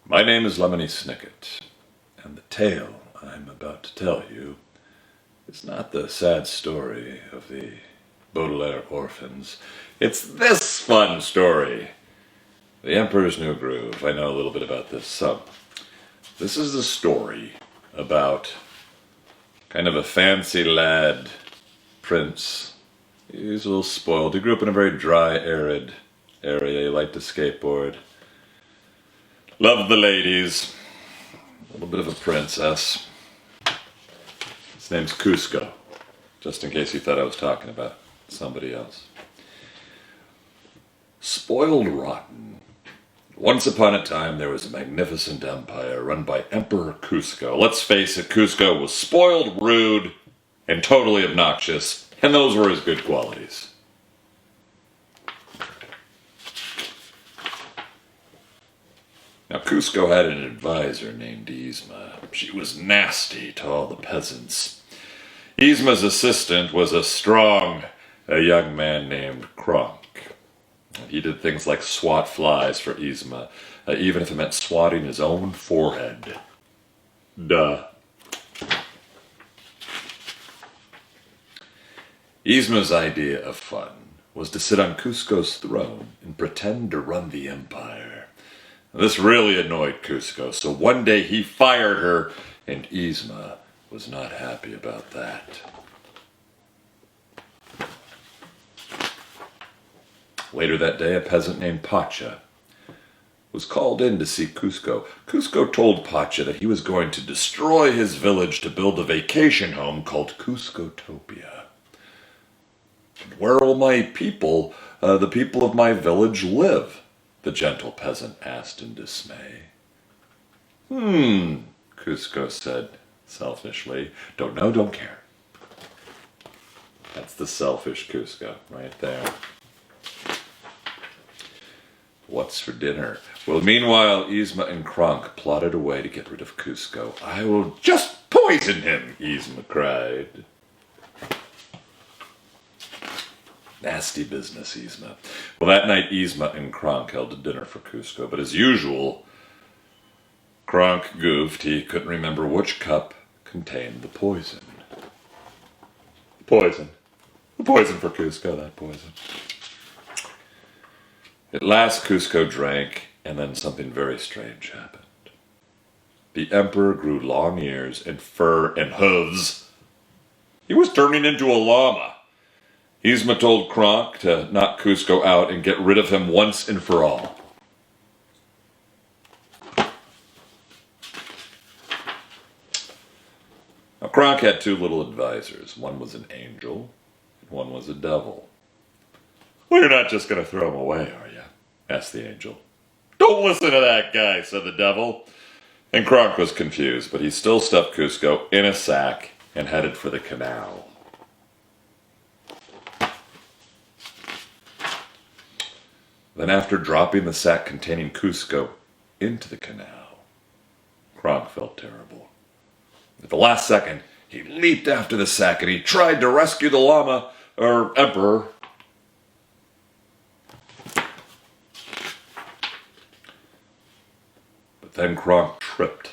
My name is Lemony Snicket, and the tale I'm about to tell you is not the sad story of the Baudelaire orphans. It's this fun story. The Emperor's New Groove. I know a little bit about this. So, this is the story about kind of a fancy lad prince. He's a little spoiled. He grew up in a very dry, arid area. He liked to skateboard. Loved the ladies. A little bit of a princess. His name's Cusco. Just in case you thought I was talking about somebody else. Spoiled rotten. Once upon a time there was a magnificent empire run by Emperor Cusco. Let's face it, Cusco was spoiled, rude, and totally obnoxious, and those were his good qualities. Now, Cusco had an advisor named Yzma. She was nasty to all the peasants. Yzma's assistant was a young man named Kronk. He did things like swat flies for Yzma, even if it meant swatting his own forehead. Duh. Yzma's idea of fun was to sit on Cusco's throne and pretend to run the empire. This really annoyed Cusco, so one day he fired her, and Yzma was not happy about that. Later that day, a peasant named Pacha was called in to see Cusco. Cusco told Pacha that he was going to destroy his village to build a vacation home called Cuscotopia. Where will my people, the people of my village, live? The gentle peasant asked in dismay. Cusco said selfishly. Don't know, don't care. That's the selfish Cusco right there. What's for dinner? Well, meanwhile, Yzma and Kronk plotted a way to get rid of Cusco. I will just poison him, Yzma cried. Nasty business, Yzma. Well, that night, Yzma and Kronk held a dinner for Cusco, but as usual, Kronk goofed. He couldn't remember which cup contained the poison. Poison. The poison for Cusco, that poison. At last, Cusco drank, and then something very strange happened. The emperor grew long ears and fur and hooves. He was turning into a llama. Yzma told Kronk to knock Cusco out and get rid of him once and for all. Now, Kronk had two little advisors. One was an angel, and one was a devil. Well, you're not just going to throw him away, are you? Asked the angel. Don't listen to that guy, said the devil. And Kronk was confused, but he still stuffed Cusco in a sack and headed for the canal. Then after dropping the sack containing Cusco into the canal, Kronk felt terrible. At the last second, he leaped after the sack and he tried to rescue the emperor. But then Kronk tripped.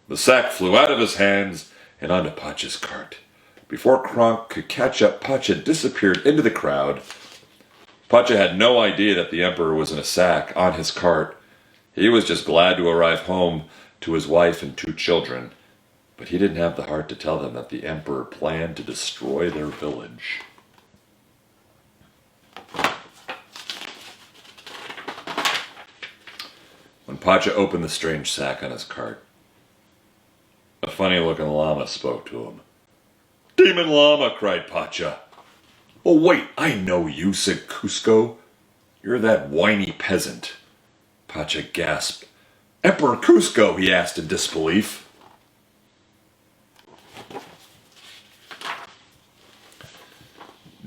The sack flew out of his hands and onto Pacha's cart. Before Kronk could catch up, Pacha disappeared into the crowd. Pacha had no idea that the emperor was in a sack on his cart. He was just glad to arrive home to his wife and two children, but he didn't have the heart to tell them that the emperor planned to destroy their village. When Pacha opened the strange sack on his cart, a funny-looking llama spoke to him. "Demon llama," cried Pacha. "Oh, wait, I know you," said Cusco. "You're that whiny peasant." Pacha gasped. "Emperor Cusco?" he asked in disbelief.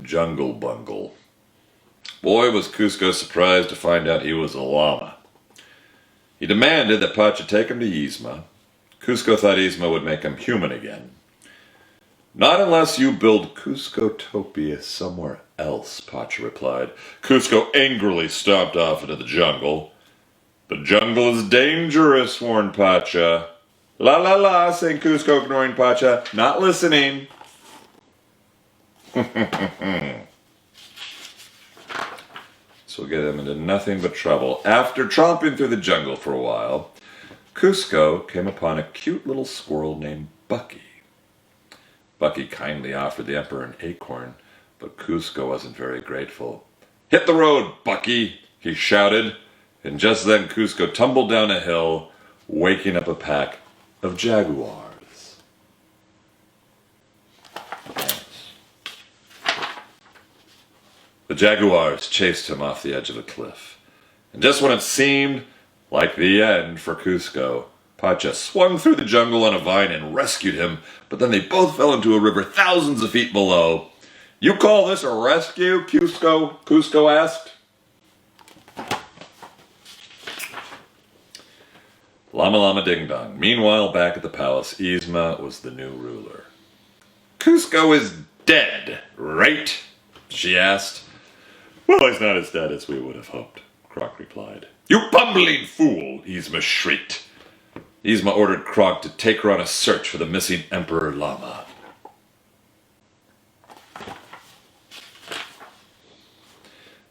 Jungle bungle. Boy, was Cusco surprised to find out he was a llama. He demanded that Pacha take him to Yzma. Cusco thought Yzma would make him human again. "Not unless you build Cuscotopia somewhere else," Pacha replied. Cusco angrily stomped off into the jungle. The jungle is dangerous, warned Pacha. La la la, sang Cusco, ignoring Pacha. Not listening. This will get him into nothing but trouble. After tromping through the jungle for a while, Cusco came upon a cute little squirrel named Bucky. Bucky kindly offered the emperor an acorn, but Cusco wasn't very grateful. "Hit the road, Bucky," he shouted, and just then Cusco tumbled down a hill, waking up a pack of jaguars. The jaguars chased him off the edge of a cliff, and just when it seemed like the end for Cusco, Pacha swung through the jungle on a vine and rescued him, but then they both fell into a river thousands of feet below. "You call this a rescue, Cusco?" Cusco asked. Lama Lama Ding Dong. Meanwhile, back at the palace, Yzma was the new ruler. "Cusco is dead, right?" she asked. "Well, he's not as dead as we would have hoped," Kronk replied. "You bumbling fool!" Yzma shrieked. Yzma ordered Kronk to take her on a search for the missing Emperor Lama.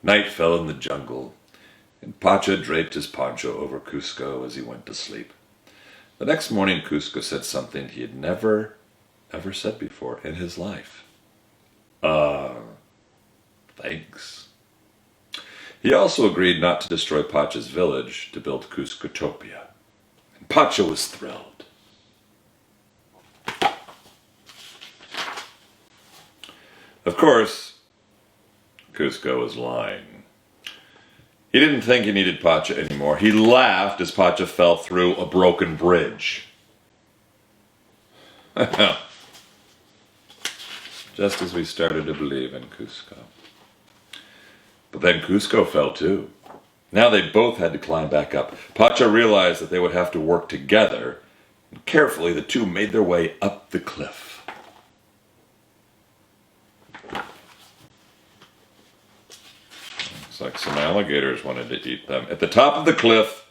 Night fell in the jungle, and Pacha draped his poncho over Cusco as he went to sleep. The next morning, Cusco said something he had never, ever said before in his life. Thanks. He also agreed not to destroy Pacha's village to build Cuscotopia. And Pacha was thrilled. Of course, Cusco was lying. He didn't think he needed Pacha anymore. He laughed as Pacha fell through a broken bridge. Just as we started to believe in Cusco. But then Cusco fell too. Now they both had to climb back up. Pacha realized that they would have to work together, and carefully the two made their way up the cliff. Looks like some alligators wanted to eat them. At the top of the cliff,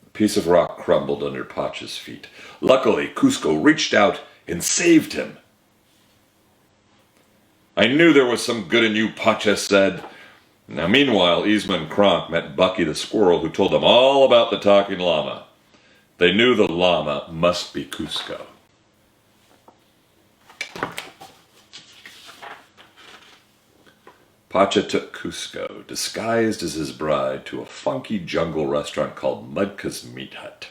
a piece of rock crumbled under Pacha's feet. Luckily, Cusco reached out and saved him. "I knew there was some good in you," Pacha said. Now, meanwhile, Yzma and Kronk met Bucky the squirrel, who told them all about the talking llama. They knew the llama must be Cusco. Pacha took Cusco, disguised as his bride, to a funky jungle restaurant called Mudka's Meat Hut.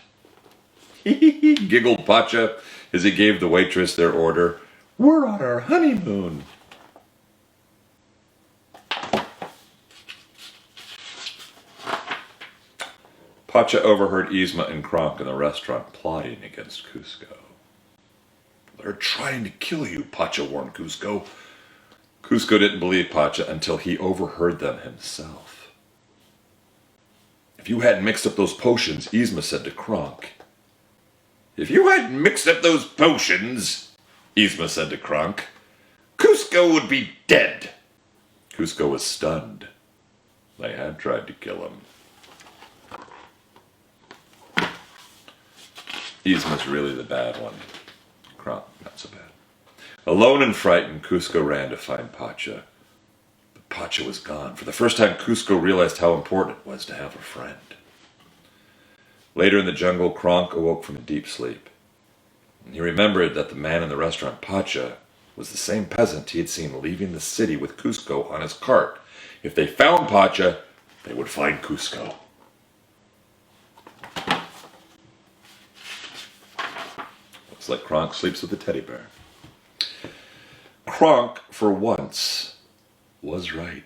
"Hee," giggled Pacha as he gave the waitress their order. "We're on our honeymoon." Pacha overheard Yzma and Kronk in the restaurant plotting against Cusco. "They're trying to kill you," Pacha warned Cusco. Cusco didn't believe Pacha until he overheard them himself. "If you hadn't mixed up those potions," Yzma said to Kronk. "If you hadn't mixed up those potions," Yzma said to Kronk, "Cusco would be dead." Cusco was stunned. They had tried to kill him. Yzma's really the bad one. Kronk, not so bad. Alone and frightened, Cusco ran to find Pacha. But Pacha was gone. For the first time, Cusco realized how important it was to have a friend. Later in the jungle, Kronk awoke from a deep sleep. He remembered that the man in the restaurant, Pacha, was the same peasant he had seen leaving the city with Cusco on his cart. If they found Pacha, they would find Cusco. Looks like Kronk sleeps with a teddy bear. Kronk, for once, was right.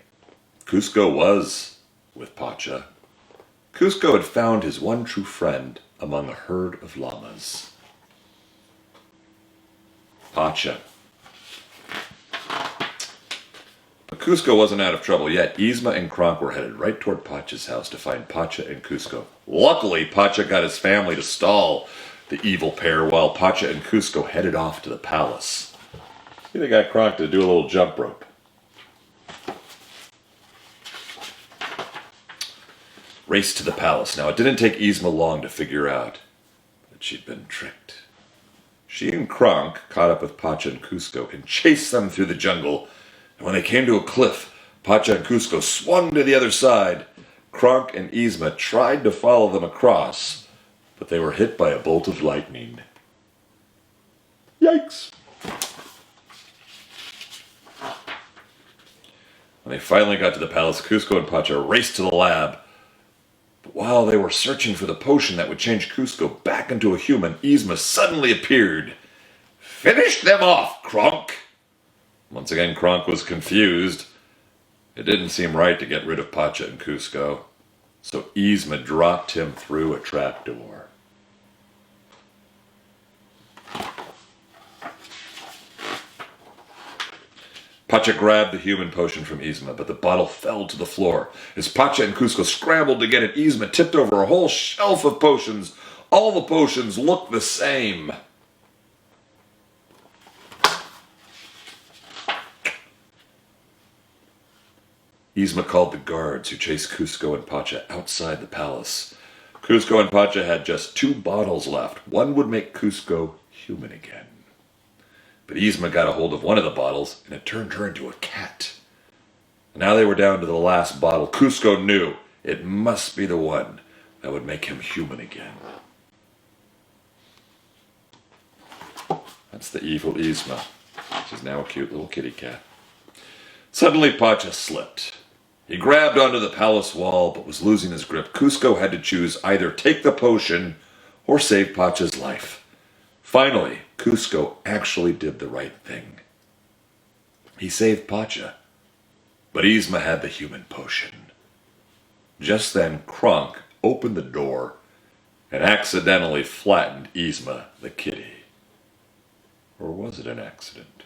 Cusco was with Pacha. Cusco had found his one true friend among a herd of llamas. Pacha. But Cusco wasn't out of trouble yet. Yzma and Kronk were headed right toward Pacha's house to find Pacha and Cusco. Luckily, Pacha got his family to stall the evil pair while Pacha and Cusco headed off to the palace. See, they got Kronk to do a little jump rope. raced to the palace. Now, it didn't take Yzma long to figure out that she'd been tricked. She and Kronk caught up with Pacha and Kuzco and chased them through the jungle. And when they came to a cliff, Pacha and Kuzco swung to the other side. Kronk and Yzma tried to follow them across, but they were hit by a bolt of lightning. Yikes! When they finally got to the palace, Kuzco and Pacha raced to the lab. But while they were searching for the potion that would change Kuzco back into a human, Yzma suddenly appeared. Finish them off, Kronk! Once again, Kronk was confused. It didn't seem right to get rid of Pacha and Kuzco, so Yzma dropped him through a trapdoor. Pacha grabbed the human potion from Yzma, but the bottle fell to the floor. As Pacha and Kuzco scrambled to get it, Yzma tipped over a whole shelf of potions. All the potions looked the same. Yzma called the guards who chased Kuzco and Pacha outside the palace. Kuzco and Pacha had just 2 bottles left. One would make Kuzco human again. But Yzma got a hold of one of the bottles, and it turned her into a cat. Now they were down to the last bottle. Kuzco knew it must be the one that would make him human again. That's the evil Yzma. She's now a cute little kitty cat. Suddenly Pacha slipped. He grabbed onto the palace wall, but was losing his grip. Kuzco had to choose either take the potion or save Pacha's life. Finally, Kuzco actually did the right thing. He saved Pacha, but Yzma had the human potion. Just then, Kronk opened the door and accidentally flattened Yzma, the kitty. Or was it an accident?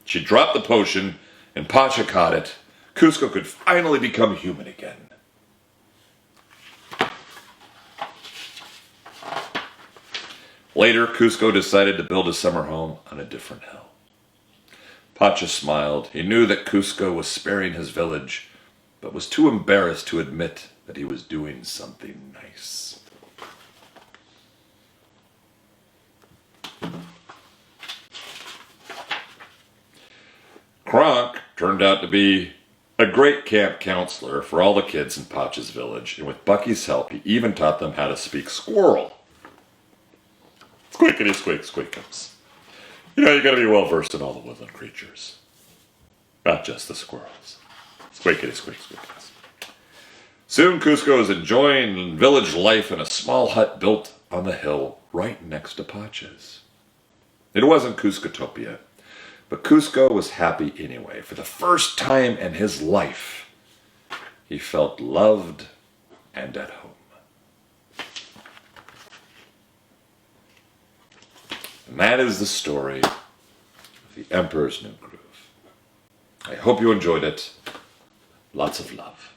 She dropped the potion, and Pacha caught it. Kuzco could finally become human again. Later, Kuzco decided to build a summer home on a different hill. Pacha smiled. He knew that Kuzco was sparing his village, but was too embarrassed to admit that he was doing something nice. Kronk turned out to be a great camp counselor for all the kids in Pacha's village, and with Bucky's help, he even taught them how to speak squirrel. Squeakity squeak squeakums. You know, you gotta be well versed in all the woodland creatures. Not just the squirrels. Squeakity squeak squeakums. Soon Kuzco was enjoying village life in a small hut built on the hill right next to Pacha's. It wasn't Kuzcotopia, but Kuzco was happy anyway. For the first time in his life, he felt loved and at home. And that is the story of the Emperor's New Groove. I hope you enjoyed it. Lots of love.